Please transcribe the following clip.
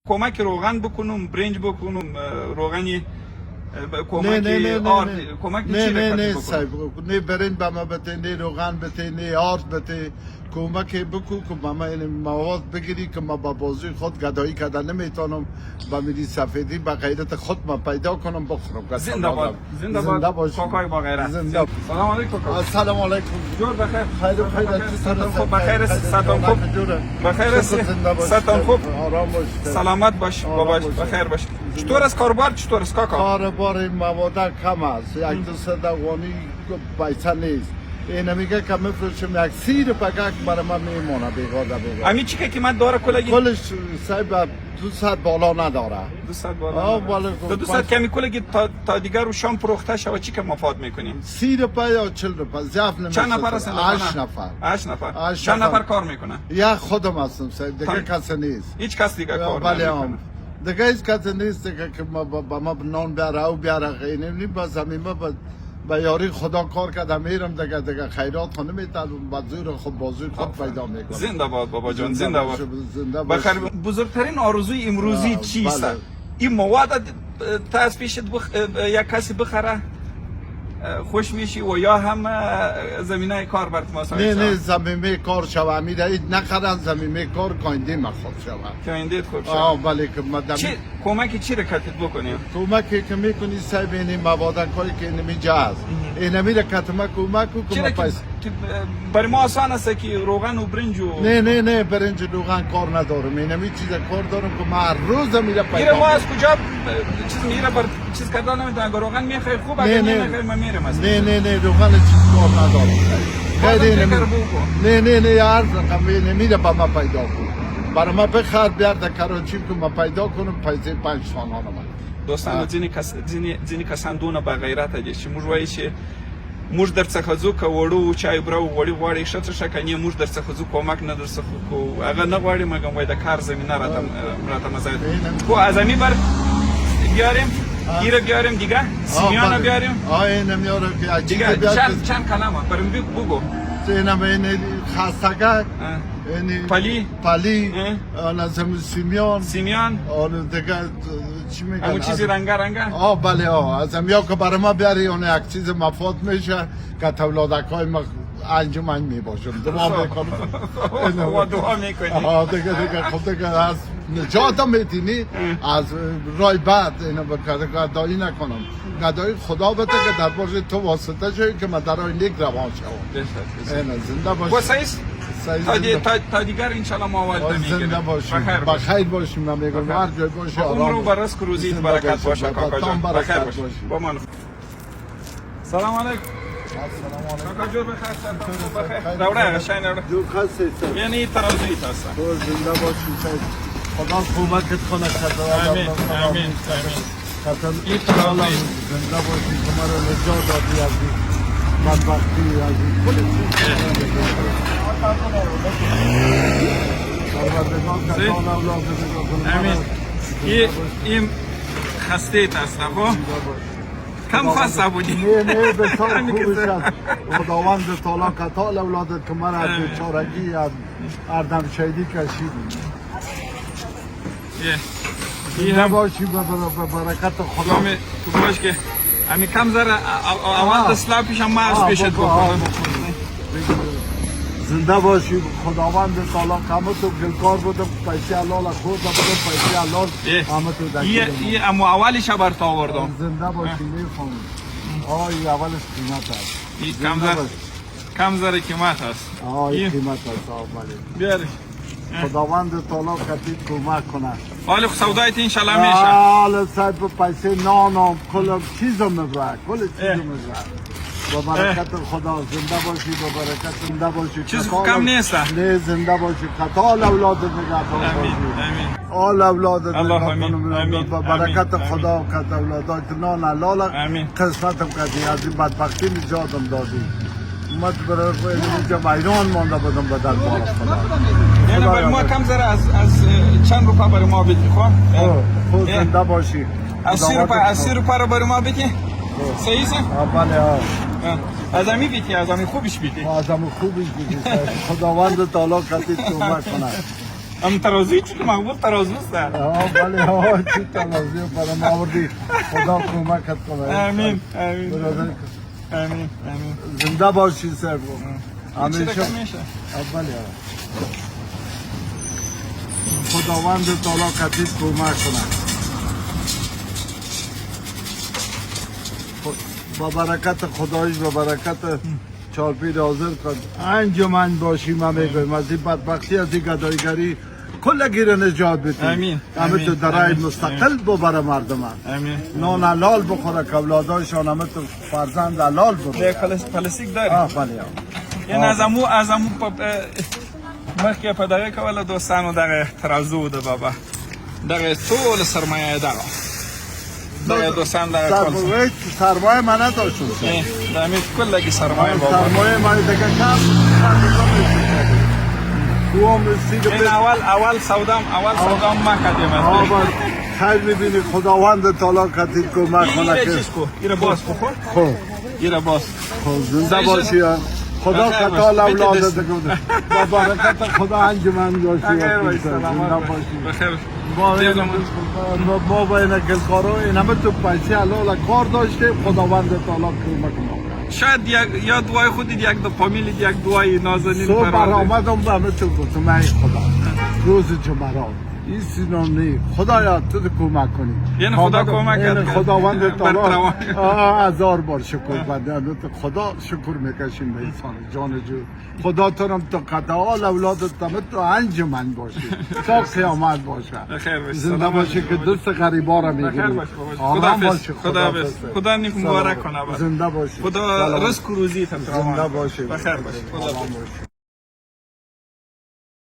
کمک روغن بکنم، برنج بکنم، روغنی کمک نه آرد کمک نه چی نه رکت نه بکنم؟ صاحب نه برنج به ما بده، نه روغن بده، نه آرد بده. کمک بکو که ما این مواد بگیری که ما با بازوی خود گدایی کردن نمیتونم با میری سفیدی با غیرت خود ما پیدا کنم بخورم. زنده باد، زنده باد کاکای با غیرت. زنده. سلام علیکم. سلام علیکم. جور بخیر. خیر ستان خوب بخیر است. ستان خوب بخیر است. ستان خوب. آرام باش. سلامت باش بابا، بخیر باش. چطور است کاربار؟ چطور است کاکا؟ کاربار مواد کم است. 100 افغانی پیسه نیست. این میگه که میفروشم یک 30 روپیه برای من میمونه بیگاده. امی چی که قیمت داره کلگی؟ کلش صاحب 200 بالا نداره. 200 بالا. 200 کمی کلگی تا دیگر رو شام فروخته شود چی که مفاد میکنیم؟ 30 روپیه یا 40 روپیه ضعف نمیشه. چند نفر هستن؟ 8 نفر. 8 نفر. چند نفر کار میکنه؟ یا خودم هستم صاحب، دیگه کسی نیست. هیچ کس دیگه کار نمیکنه. دیگه هیچ کسی نیست که ما نان بیاره او بیاره غیر نمی باز همین با یاری خدا کار کردم میرم دیگه خیرات خانه میتونم با زور خود بازوی خود پیدا میکنم. زنده باد بابا جان، زنده باد. بخیر. بزرگترین آرزوی امروزی چیست؟ این مواد تا از پیشت یک کسی بخره خوش میشی و یا هم زمینه کار برات مساعد؟ نه زمینه کار شوه میره نخرن زمینه کار کاینده ما خود شوه کاینده خوب شوه. بله که مدام کمک چی رکتت بکنیم؟ کمکی که میکنی صاحب این مواد کاری که نمیجاز این میره ما کمک که ما پیس برای ما آسان است که روغن و برنج و نه برنج روغن کار ندارم. این همی چیز کار دارم که ما هر روز میره پیدا میره. ما از کجا چیز میره بر چیز کردن نمیدونم. اگر روغن میخوای خوب، اگر نمیخوای ما میرم. نه روغن چیز کار ندارم. نه یار رقم نمیره با ما پیدا کن. برای ما بخر بیار در کراچی که ما پیدا کنم پیسه 5 تومن من. دوستان ځینې کسان دونه با غیرته دي چې موږ وایي چې موږ درڅخه ځو که وړو چای برو وړي غواړي ښه څه کني موږ درڅخه ځو کمک نه درڅخه کو هغه نه غواړي مګم وای د کار زمینه راته مزاید کو اعظمی بر بیاریم گیره بیاریم دیگه سیمیانه بیاریم این میاره که دیگه چند کلمه بریم بگو این خستگه پلی لازم سیمیان آن دیگه چی میگن همون چیزی رنگه بله از امیا که برای ما بیاری اون یک چیز مفاد میشه که تولادکای ما انجمن میباشم دعا میکنم دعا میکنی دیگه خود دیگه از نجات میتینی از رای بعد اینو بکرده گدایی نکنم گدایی خدا بده که در باشه تو واسطه شوی که من در رای نیک روان شوم. زنده باشی تا دیگر انشالله ما اول زنده باشیم بخیر باشیم. من میگم هر جای باشه عمر و برزق و روزیت برکت باشه کاکا جان. بخیر باش با من. سلام علیکم. کاکا جور بخیر. دوره قشنگ دوره. جو خسته یعنی ترازویی هست. تو زنده باشی. خدا کمکت کنه. آمین. این ترازویی زنده باشی که ما رو نجات دادی از بدبختی از کل امین. این خسته هست خب؟ کم خسته بودی؟ نه بسیار خوبش است. خداوند تعالی کتال اولادت که من از بیچارگی از اردم شهیدی کشیدی. این هم باشی به برکت خدا. تو باش که امی کم ذره اول دستلا پیشم ما از پیشت بکنم. زنده باشی. خداوند تعالی قامتو گلکار بودم پیسی حلال خوردم بودم پیسی حلال قامتو دکیدم. این امو اولش برات آوردم. زنده باشی میخوام. این اولش قیمت هست. این کم ذره قیمت هست. این قیمت هست. بیاری. خداوند تعالی کتید کمک کنه. حالا سودایت انشالله میشه. حالا صاحب پیسه نانم کل چیزو میبره. کل چیزو میبره. با برکت خدا زنده باشی. با برکت زنده باشی. چیز کم نیست. نه زنده باشی. قطال اولادت نگاه کنم. امین. آل اولادت نگاه کنم. با برکت خدا کت اولادت نان حلال قسمتم کردی. از این بدبختی نجاتم دادی. مت برای اینجا ایران مانده بودم به دربار خدا. یعنی برای ما کم ذره از چند روپا برای ما بدی خود زنده باشی. از 30 روپا رو برای ما بدی؟ صحیح است؟ بله. از امی بیتی، از امی خوبش بیتی. از امی خوبش بیتی. خداوند تعالی کتید کمک کنه. هم ترازوی چون مقبول ترازوست بله چی تلازی برام آوردی خدا کمکت کنه آمین آمین برادر آمین آمین زنده باشی سر همیشه همیشه همیشه بله خداوند تعالی کتیب کمک کنه با برکت خدایش و برکت چارپیر حاضر کن انجمن باشیم ما میگویم از این بدبختی از این گدایگری کل گیر نجات بدیم آمین. همه تو آمین. درای آمین. مستقل ببره مردم آمین نان حلال بخوره که اولادایشان همه تو فرزند حلال بخوره پلاستیک داری بله این از امو مخکې په دغه کوله دوستانو دغه ترازو ده بابا دغه ټول سرمایه دغه دوستان دغه ټول سرمایه من نداشتم د امید کل لگی سرمایه بابا سرمایه من دیگه کم این اول سودام ما کردیم آبا خیلی میبینی خداوند تعالی کتید کمک کنه ایره که چیز کو ایره باز بخور خب ایره باز زنده باشی خدا بخیر کتال باش. اولادت کنه با برکت خدا انجمن باشی بخیر باش. زنده سلامت باشی بخیر ما با این گلکارو این همه تو پیسی حلال کار داشته خداوند تعالی کمک کنه شاید یا دعای خودی یک دو فامیل یک دعای نازنین صبح پرونده برآمدم به همه تو گفتم ای خدا روز جمعرات این سینانی خدایا تو کمک کنی یعنی خدا کمک کرد. خداوند تعالی برتروان. هزار بار شکر بنده خدا شکر میکشیم به انسان جان جو خدا تو هم تو قطعال اولادت همه تو انجمن باشی تا قیامت باشه بخیر باش. زنده سلامت باشی که دست غریبا را بخیر میگیری باش بابا. آرام خداحافظ. باشی خداحافظ. خدا نیک مبارک کنه زنده باشی خدا رزق و روزی زنده باشی بخیر باش. سلام باشی